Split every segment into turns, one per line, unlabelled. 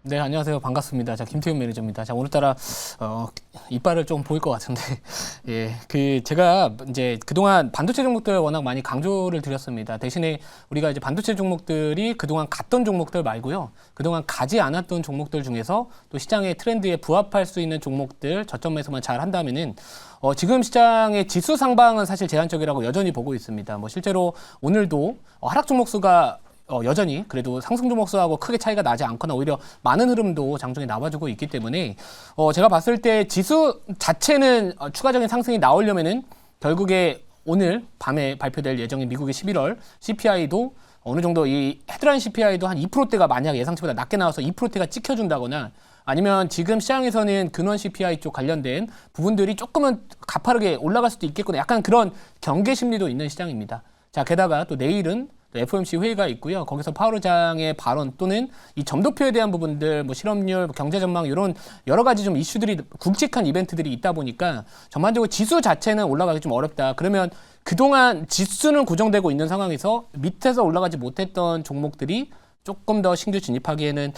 네, 안녕하세요. 반갑습니다. 자, 김태훈 매니저입니다. 자, 오늘따라, 이빨을 좀 보일 것 같은데, 예, 제가 이제 그동안 반도체 종목들 워낙 많이 강조를 드렸습니다. 대신에 우리가 이제 반도체 종목들이 그동안 갔던 종목들 말고요. 그동안 가지 않았던 종목들 중에서 또 시장의 트렌드에 부합할 수 있는 종목들 저점에서만 잘 한다면은, 지금 시장의 지수 상방은 사실 제한적이라고 여전히 보고 있습니다. 뭐 실제로 오늘도 하락 종목 수가 여전히 그래도 상승 종목수하고 크게 차이가 나지 않거나 오히려 많은 흐름도 장중에 나와주고 있기 때문에 제가 봤을 때 지수 자체는 추가적인 상승이 나오려면은 결국에 오늘 밤에 발표될 예정인 미국의 11월 CPI도 어느 정도 이 헤드라인 CPI도 한 2%대가 만약 예상치보다 낮게 나와서 2%대가 찍혀준다거나 아니면 지금 시장에서는 근원 CPI 쪽 관련된 부분들이 조금은 가파르게 올라갈 수도 있겠구나. 약간 그런 경계 심리도 있는 시장입니다. 자, 게다가 또 내일은 FOMC 회의가 있고요. 거기서 파월 의장의 발언 또는 이 점도표에 대한 부분들, 뭐 실업률, 경제 전망 이런 여러 가지 좀 이슈들이 굵직한 이벤트들이 있다 보니까 전반적으로 지수 자체는 올라가기 좀 어렵다. 그러면 그동안 지수는 고정되고 있는 상황에서 밑에서 올라가지 못했던 종목들이 조금 더 신규 진입하기에는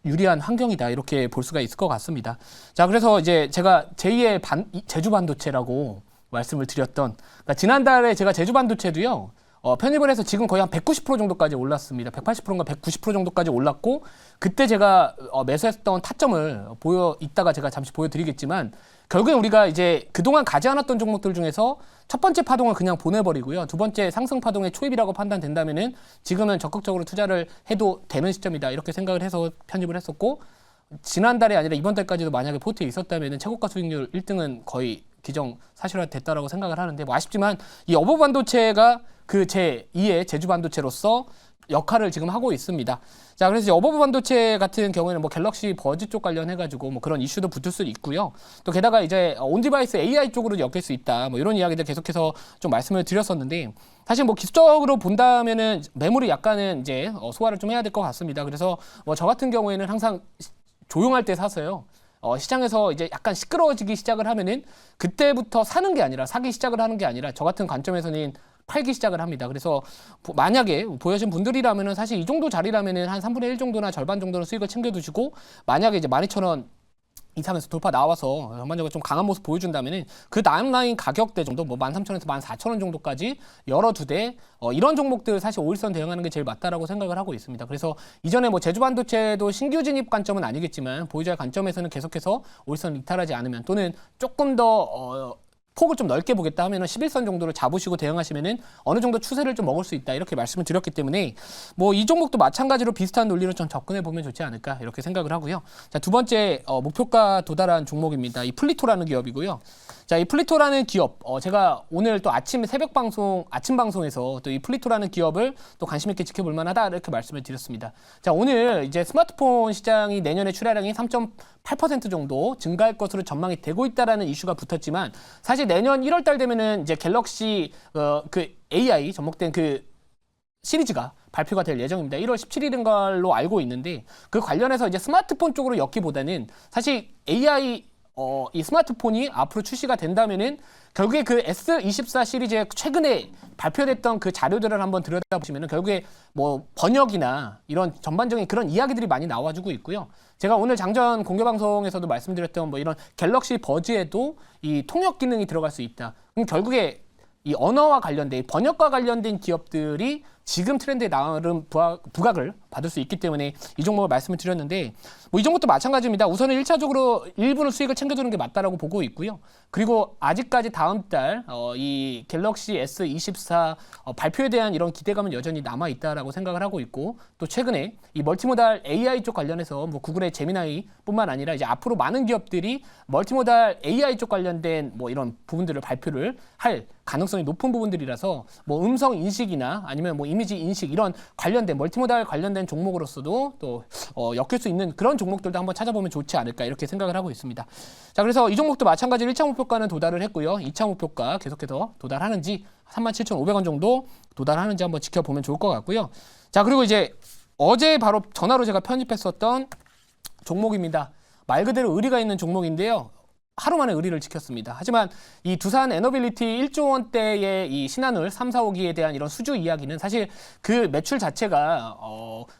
유리한 환경이다 이렇게 볼 수가 있을 것 같습니다. 자, 그래서 이제 제가 제2의 제주 반도체라고 말씀을 드렸던 그러니까 지난달에 제가 제주 반도체도요. 편입을 해서 지금 거의 한 190% 정도까지 올랐습니다. 180%인가 190% 정도까지 올랐고 그때 제가 매수했던 타점을 이따가 제가 잠시 보여드리겠지만 결국엔 우리가 이제 그동안 가지 않았던 종목들 중에서 첫 번째 파동을 그냥 보내버리고요. 두 번째 상승 파동의 초입이라고 판단된다면은 지금은 적극적으로 투자를 해도 되는 시점이다 이렇게 생각을 해서 편입을 했었고 지난달이 아니라 이번 달까지도 만약에 포트에 있었다면은 최고가 수익률 1등은 거의 기정 사실화 됐다라고 생각을 하는데 뭐 아쉽지만 이 어버 반도체가 그 제2의 제주 반도체로서 역할을 지금 하고 있습니다. 자, 그래서 이제 어버브 반도체 같은 경우에는 뭐 갤럭시 버즈 쪽 관련해가지고 뭐 그런 이슈도 붙을 수 있고요. 또 게다가 이제 온디바이스 AI 쪽으로 엮일 수 있다. 뭐 이런 이야기들 계속해서 좀 말씀을 드렸었는데 사실 뭐 기술적으로 본다면은 매물이 약간은 이제 소화를 좀 해야 될 것 같습니다. 그래서 뭐 저 같은 경우에는 항상 조용할 때 사서요. 시장에서 이제 약간 시끄러워지기 시작을 하면은 그때부터 사는 게 아니라 사기 시작을 하는 게 아니라 저 같은 관점에서는 팔기 시작을 합니다. 그래서 만약에 보여진 분들이라면은 사실 이 정도 자리라면은 한 3분의 1 정도나 절반 정도는 수익을 챙겨두시고 만약에 이제 12,000원 이상에서 돌파 나와서 전반적으로 좀 강한 모습 보여준다면은 그 다음 라인 가격대 정도 뭐 13,000원에서 14,000원 정도까지 열어두되 이런 종목들 사실 5일선 대응하는 게 제일 맞다라고 생각을 하고 있습니다. 그래서 이전에 뭐 제주 반도체도 신규 진입 관점은 아니겠지만 보유자의 관점에서는 계속해서 5일선 이탈하지 않으면 또는 조금 더 폭을 좀 넓게 보겠다 하면은 11선 정도를 잡으시고 대응하시면은 어느 정도 추세를 좀 먹을 수 있다 이렇게 말씀을 드렸기 때문에 뭐 이 종목도 마찬가지로 비슷한 논리로 좀 접근해 보면 좋지 않을까 이렇게 생각을 하고요. 자, 두 번째 목표가 도달한 종목입니다. 이 플리토라는 기업이고요. 자, 이 플리토라는 기업 제가 오늘 또 아침 방송에서 또 이 플리토라는 기업을 또 관심 있게 지켜볼 만하다 이렇게 말씀을 드렸습니다. 자, 오늘 이제 스마트폰 시장이 내년에 출하량이 3.8% 정도 증가할 것으로 전망이 되고 있다라는 이슈가 붙었지만 사실 내년 1월 달 되면은 이제 갤럭시 그 AI 접목된 그 시리즈가 발표가 될 예정입니다. 1월 17일인 걸로 알고 있는데 그 관련해서 이제 스마트폰 쪽으로 엮기보다는 사실 AI 이 스마트폰이 앞으로 출시가 된다면은 결국에 그 S24 시리즈에 최근에 발표됐던 그 자료들을 한번 들여다보시면은 결국에 뭐 번역이나 이런 전반적인 그런 이야기들이 많이 나와주고 있고요. 제가 오늘 장전 공개 방송에서도 말씀드렸던 뭐 이런 갤럭시 버즈에도 이 통역 기능이 들어갈 수 있다. 그럼 결국에 이 언어와 관련된 번역과 관련된 기업들이 지금 트렌드에 나름 부각을 받을 수 있기 때문에 이 종목을 말씀을 드렸는데 뭐 이 종목도 마찬가지입니다. 우선은 1차적으로 일부는 수익을 챙겨두는 게 맞다라고 보고 있고요. 그리고 아직까지 다음 달 이 갤럭시 S24 발표에 대한 이런 기대감은 여전히 남아 있다라고 생각을 하고 있고 또 최근에 이 멀티모달 AI 쪽 관련해서 뭐 구글의 제미나이뿐만 아니라 이제 앞으로 많은 기업들이 멀티모달 AI 쪽 관련된 뭐 이런 부분들을 발표를 할 가능성이 높은 부분들이라서 뭐 음성 인식이나 아니면 뭐 이미지 인식 이런 관련된 멀티모달 관련된 종목으로서도 또 엮일 수 있는 그런 종목들도 한번 찾아보면 좋지 않을까 이렇게 생각을 하고 있습니다. 자, 그래서 이 종목도 마찬가지로 1차 목표가는 도달을 했고요. 2차 목표가 계속해서 도달하는지 37,500원 정도 도달하는지 한번 지켜보면 좋을 것 같고요. 자, 그리고 이제 어제 바로 전화로 제가 편입했었던 종목입니다. 말 그대로 의리가 있는 종목인데요. 하루 만에 의리를 지켰습니다. 하지만 이 두산 에너빌리티 1조 원대의 이 신한울 3, 4호기에 대한 이런 수주 이야기는 사실 그 매출 자체가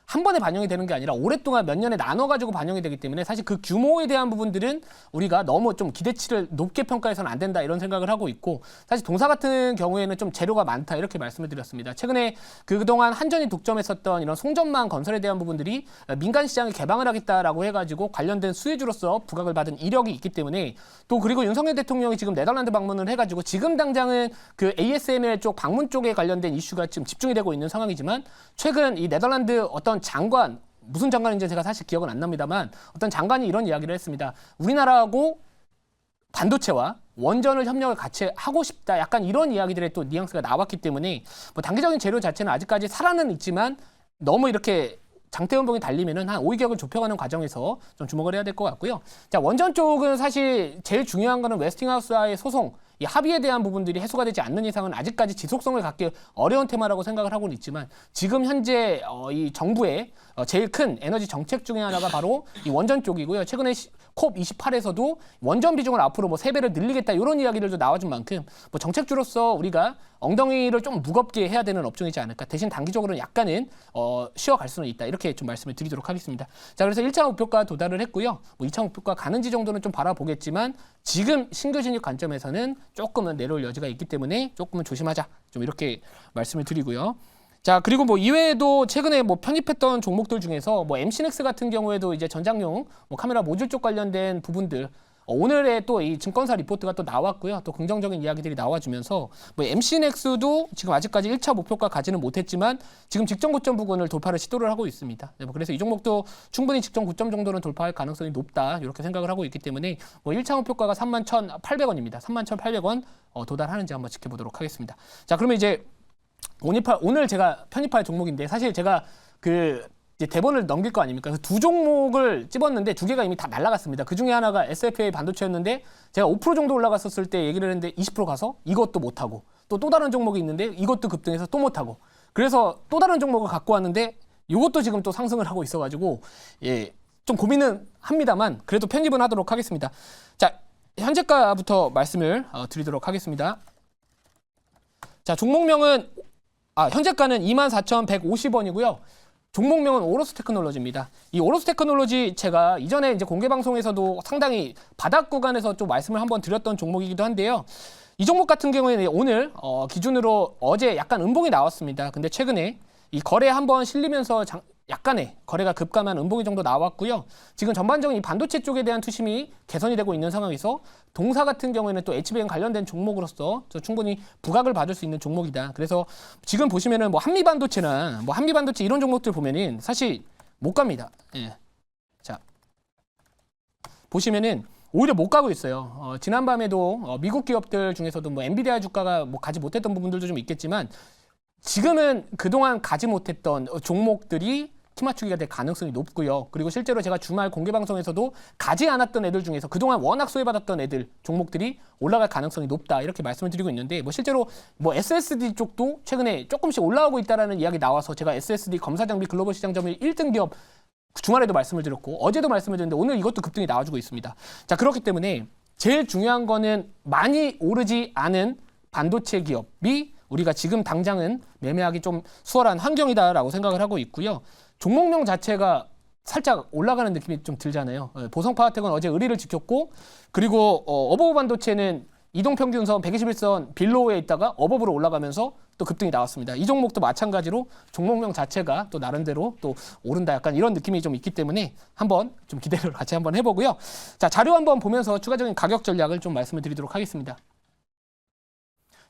한 번에 반영이 되는 게 아니라 오랫동안 몇 년에 나눠가지고 반영이 되기 때문에 사실 그 규모에 대한 부분들은 우리가 너무 좀 기대치를 높게 평가해서는 안 된다 이런 생각을 하고 있고, 사실 동사 같은 경우에는 좀 재료가 많다 이렇게 말씀을 드렸습니다. 최근에 그동안 한전이 독점했었던 이런 송전망 건설에 대한 부분들이 민간 시장에 개방을 하겠다라고 해가지고 관련된 수혜주로서 부각을 받은 이력이 있기 때문에, 또 그리고 윤석열 대통령이 지금 네덜란드 방문을 해가지고 지금 당장은 그 ASML 쪽 방문 쪽에 관련된 이슈가 지금 집중이 되고 있는 상황이지만, 최근 이 네덜란드 어떤 장관, 무슨 장관인지 제가 사실 기억은 안 납니다만 어떤 장관이 이런 이야기를 했습니다. 우리나라하고 반도체와 원전을 협력을 같이 하고 싶다, 약간 이런 이야기들의 또 뉘앙스가 나왔기 때문에 뭐 단기적인 재료 자체는 아직까지 살아는 있지만 너무 이렇게 장대연봉이 달리면은 한 5위격을 좁혀가는 과정에서 좀 주목을 해야 될 것 같고요. 자, 원전 쪽은 사실 제일 중요한 거는 웨스팅하우스와의 소송, 이 합의에 대한 부분들이 해소가 되지 않는 이상은 아직까지 지속성을 갖기 어려운 테마라고 생각을 하고는 있지만, 지금 현재 이 정부의 제일 큰 에너지 정책 중에 하나가 바로 이 원전 쪽이고요. 최근에 콥28에서도 원전 비중을 앞으로 뭐 3배를 늘리겠다 이런 이야기들도 나와준 만큼 뭐 정책주로서 우리가 엉덩이를 좀 무겁게 해야 되는 업종이지 않을까. 대신 단기적으로는 약간은 쉬어갈 수는 있다, 이렇게 좀 말씀을 드리도록 하겠습니다. 자, 그래서 1차 목표가 도달을 했고요. 뭐 2차 목표가 가는지 정도는 좀 바라보겠지만, 지금 신규 진입 관점에서는 조금은 내려올 여지가 있기 때문에 조금은 조심하자, 좀 이렇게 말씀을 드리고요. 자, 그리고 뭐 이외에도 최근에 뭐 편입했던 종목들 중에서 뭐 MC넥스 같은 경우에도 이제 전장용 뭐 카메라 모듈 쪽 관련된 부분들, 오늘의 또 이 증권사 리포트가 또 나왔고요. 또 긍정적인 이야기들이 나와주면서 뭐 MC넥스도 지금 아직까지 1차 목표가 가지는 못했지만 지금 직전 고점 부근을 돌파를 시도를 하고 있습니다. 네, 뭐 그래서 이 종목도 충분히 직전 고점 정도는 돌파할 가능성이 높다, 이렇게 생각을 하고 있기 때문에 뭐 1차 목표가가 31,800원입니다. 31,800원 도달하는지 한번 지켜보도록 하겠습니다. 자, 그러면 이제 오늘 제가 편입할 종목인데, 사실 제가 그 이제 대본을 넘길 거 아닙니까? 그 두 종목을 찝었는데 두 개가 이미 다 날라갔습니다. 그 중에 하나가 SFA 반도체였는데 제가 5% 정도 올라갔었을 때 얘기를 했는데 20% 가서 이것도 못하고, 또 다른 종목이 있는데 이것도 급등해서 또 못하고, 그래서 또 다른 종목을 갖고 왔는데 이것도 지금 또 상승을 하고 있어가지고 좀 고민은 합니다만 그래도 편집은 하도록 하겠습니다. 자, 현재가부터 말씀을 드리도록 하겠습니다. 자, 종목명은 현재가는 24,150원이고요. 종목명은 오로스 테크놀로지입니다. 이 오로스 테크놀로지 제가 이전에 이제 공개 방송에서도 상당히 바닥 구간에서 좀 말씀을 한번 드렸던 종목이기도 한데요. 이 종목 같은 경우에는 오늘 기준으로 어제 약간 음봉이 나왔습니다. 근데 최근에 이 거래 한번 실리면서 약간의 거래가 급감한 음봉이 정도 나왔고요. 지금 전반적인 이 반도체 쪽에 대한 투심이 개선이 되고 있는 상황에서 동사 같은 경우에는 또 HBM 관련된 종목으로서 충분히 부각을 받을 수 있는 종목이다. 그래서 지금 보시면은 뭐 한미반도체나 뭐 한미반도체 이런 종목들 보면은 사실 못 갑니다. 예. 자, 보시면은 오히려 못 가고 있어요. 지난밤에도 미국 기업들 중에서도 뭐 엔비디아 주가가 뭐 가지 못했던 부분들도 좀 있겠지만, 지금은 그동안 가지 못했던 종목들이 키 맞추기가 될 가능성이 높고요. 그리고 실제로 제가 주말 공개 방송에서도 가지 않았던 애들 중에서 그동안 워낙 소외받았던 애들 종목들이 올라갈 가능성이 높다, 이렇게 말씀을 드리고 있는데, 뭐 실제로 뭐 SSD 쪽도 최근에 조금씩 올라오고 있다라는 이야기 나와서 제가 SSD 검사 장비 글로벌 시장 점유율 1등 기업 주말에도 말씀을 드렸고 어제도 말씀을 드렸는데 오늘 이것도 급등이 나와주고 있습니다. 자, 그렇기 때문에 제일 중요한 거는 많이 오르지 않은 반도체 기업이 우리가 지금 당장은 매매하기 좀 수월한 환경이다라고 생각을 하고 있고요. 종목명 자체가 살짝 올라가는 느낌이 좀 들잖아요. 보성파워텍은 어제 의리를 지켰고, 그리고 어버브 반도체는 이동평균선 121선 빌로우에 있다가 어버브로 올라가면서 또 급등이 나왔습니다. 이 종목도 마찬가지로 종목명 자체가 또 나름대로 또 오른다, 약간 이런 느낌이 좀 있기 때문에 한번 좀 기대를 같이 한번 해보고요. 자, 자료 한번 보면서 추가적인 가격 전략을 좀 말씀을 드리도록 하겠습니다.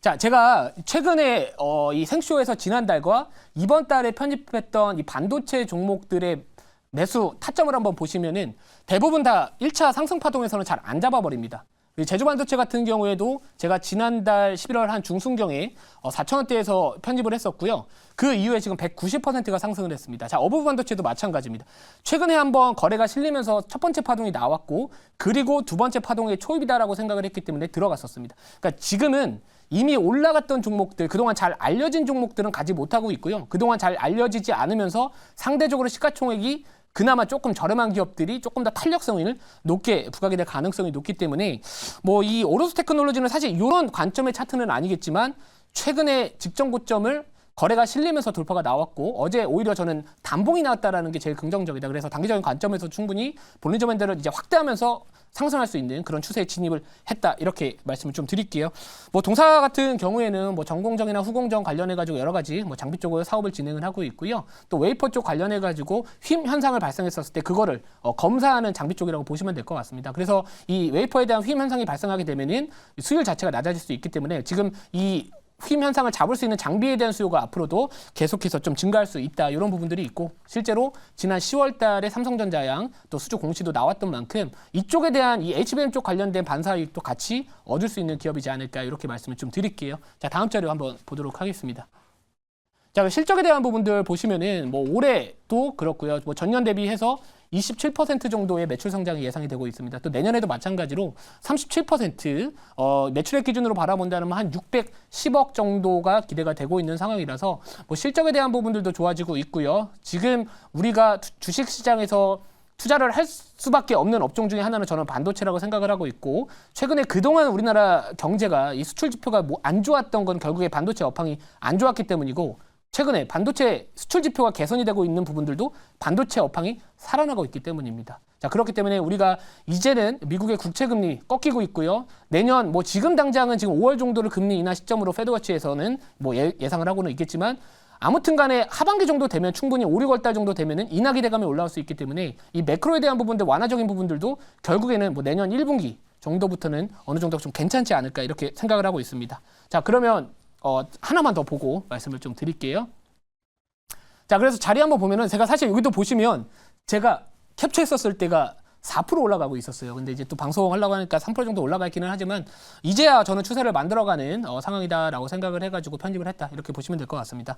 자, 제가 최근에 이 생쇼에서 지난달과 이번 달에 편입했던 이 반도체 종목들의 매수 타점을 한번 보시면은 대부분 다 1차 상승 파동에서는 잘 안 잡아버립니다. 제주반도체 같은 경우에도 제가 지난달 11월 한 중순경에 4,000원대에서 편입을 했었고요. 그 이후에 지금 190%가 상승을 했습니다. 자, 어부브 반도체도 마찬가지입니다. 최근에 한번 거래가 실리면서 첫 번째 파동이 나왔고, 그리고 두 번째 파동의 초입이다라고 생각을 했기 때문에 들어갔었습니다. 그러니까 지금은 이미 올라갔던 종목들, 그동안 잘 알려진 종목들은 가지 못하고 있고요. 그동안 잘 알려지지 않으면서 상대적으로 시가총액이 그나마 조금 저렴한 기업들이 조금 더 탄력성을 높게 부각이 될 가능성이 높기 때문에 뭐 이 오로스 테크놀로지는 사실 이런 관점의 차트는 아니겠지만 최근에 직전 고점을 거래가 실리면서 돌파가 나왔고 어제 오히려 저는 단봉이 나왔다라는 게 제일 긍정적이다. 그래서 단기적인 관점에서 충분히 볼린저 밴드를 이제 확대하면서 상승할 수 있는 그런 추세에 진입을 했다. 이렇게 말씀을 좀 드릴게요. 뭐 동사 같은 경우에는 뭐 전공정이나 후공정 관련해 가지고 여러 가지 뭐 장비 쪽으로 사업을 진행을 하고 있고요. 또 웨이퍼 쪽 관련해 가지고 휨 현상을 발생했었을 때 그거를 검사하는 장비 쪽이라고 보시면 될 것 같습니다. 그래서 이 웨이퍼에 대한 휨 현상이 발생하게 되면은 수율 자체가 낮아질 수 있기 때문에 지금 이 휨 현상을 잡을 수 있는 장비에 대한 수요가 앞으로도 계속해서 좀 증가할 수 있다. 이런 부분들이 있고 실제로 지난 10월 달에 삼성전자양 또 수주 공시도 나왔던 만큼 이쪽에 대한 이 HBM 쪽 관련된 반사이익도 같이 얻을 수 있는 기업이지 않을까 이렇게 말씀을 좀 드릴게요. 자, 다음 자료 한번 보도록 하겠습니다. 자, 실적에 대한 부분들 보시면은 뭐 올해도 그렇고요. 뭐 전년 대비해서 27% 정도의 매출 성장이 예상이 되고 있습니다. 또 내년에도 마찬가지로 37% 매출액 기준으로 바라본다면 한 610억 정도가 기대가 되고 있는 상황이라서 뭐 실적에 대한 부분들도 좋아지고 있고요. 지금 우리가 주식 시장에서 투자를 할 수밖에 없는 업종 중에 하나는 저는 반도체라고 생각을 하고 있고 최근에 그동안 우리나라 경제가 이 수출 지표가 뭐 안 좋았던 건 결국에 반도체 업황이 안 좋았기 때문이고 최근에 반도체 수출 지표가 개선이 되고 있는 부분들도 반도체 업황이 살아나고 있기 때문입니다. 자, 그렇기 때문에 우리가 이제는 미국의 국채 금리 꺾이고 있고요. 내년 뭐 지금 당장은 지금 5월 정도를 금리 인하 시점으로 페드워치에서는 뭐 예상을 하고는 있겠지만 아무튼 간에 하반기 정도 되면 충분히 5, 6월 달 정도 되면은 인하 기대감이 올라올 수 있기 때문에 이 매크로에 대한 부분들 완화적인 부분들도 결국에는 뭐 내년 1분기 정도부터는 어느 정도 좀 괜찮지 않을까 이렇게 생각을 하고 있습니다. 자, 그러면 하나만 더 보고 말씀을 좀 드릴게요. 자, 그래서 자리 한번 보면은 제가 사실 여기도 보시면 제가 캡처했었을 때가 4% 올라가고 있었어요. 근데 이제 또 방송하려고 하니까 3% 정도 올라가 있기는 하지만 이제야 저는 추세를 만들어가는 상황이다라고 생각을 해가지고 편집을 했다. 이렇게 보시면 될 것 같습니다.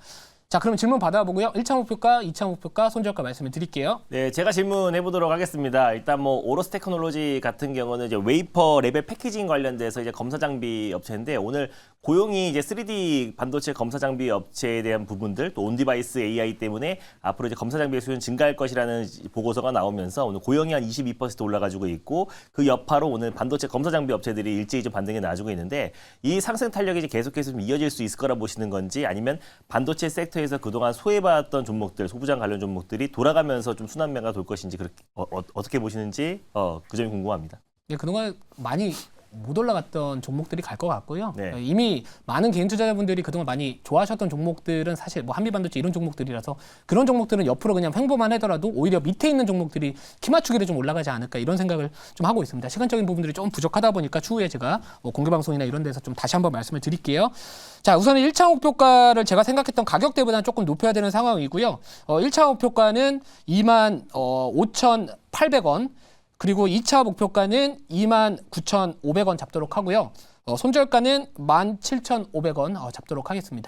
자, 그럼 질문 받아보고요. 1차 목표가, 2차 목표가, 손절가 말씀을 드릴게요.
네, 제가 질문해 보도록 하겠습니다. 일단 뭐 오로스 테크놀로지 같은 경우는 이제 웨이퍼 레벨 패키징 관련돼서 이제 검사 장비 업체인데 오늘 고용이 이제 3D 반도체 검사 장비 업체에 대한 부분들 또 온디바이스 AI 때문에 앞으로 이제 검사 장비의 수요는 증가할 것이라는 보고서가 나오면서 오늘 고용이 한 22% 올라가지고 있고 그 여파로 오늘 반도체 검사 장비 업체들이 일제히 좀 반등이 나주고 있는데 이 상승 탄력이 이제 계속해서 좀 이어질 수 있을 거라 보시는 건지 아니면 반도체 섹터에서 그동안 소외받았던 종목들 소부장 관련 종목들이 돌아가면서 좀 순환매가 돌 것인지 그렇게 어떻게 보시는지 그 점이 궁금합니다.
네, 그동안 많이 못 올라갔던 종목들이 갈 것 같고요.
네.
이미 많은 개인 투자자분들이 그동안 많이 좋아하셨던 종목들은 사실 뭐 한미반도체 이런 종목들이라서 그런 종목들은 옆으로 그냥 횡보만 하더라도 오히려 밑에 있는 종목들이 키 맞추기를 좀 올라가지 않을까 이런 생각을 좀 하고 있습니다. 시간적인 부분들이 좀 부족하다 보니까 추후에 제가 공개 방송이나 이런 데서 좀 다시 한번 말씀을 드릴게요. 자, 우선은 1차 목표가를 제가 생각했던 가격대보다는 조금 높여야 되는 상황이고요. 1차 목표가는 25,800원. 그리고 2차 목표가는 29,500원 잡도록 하고요. 손절가는 17,500원 잡도록 하겠습니다.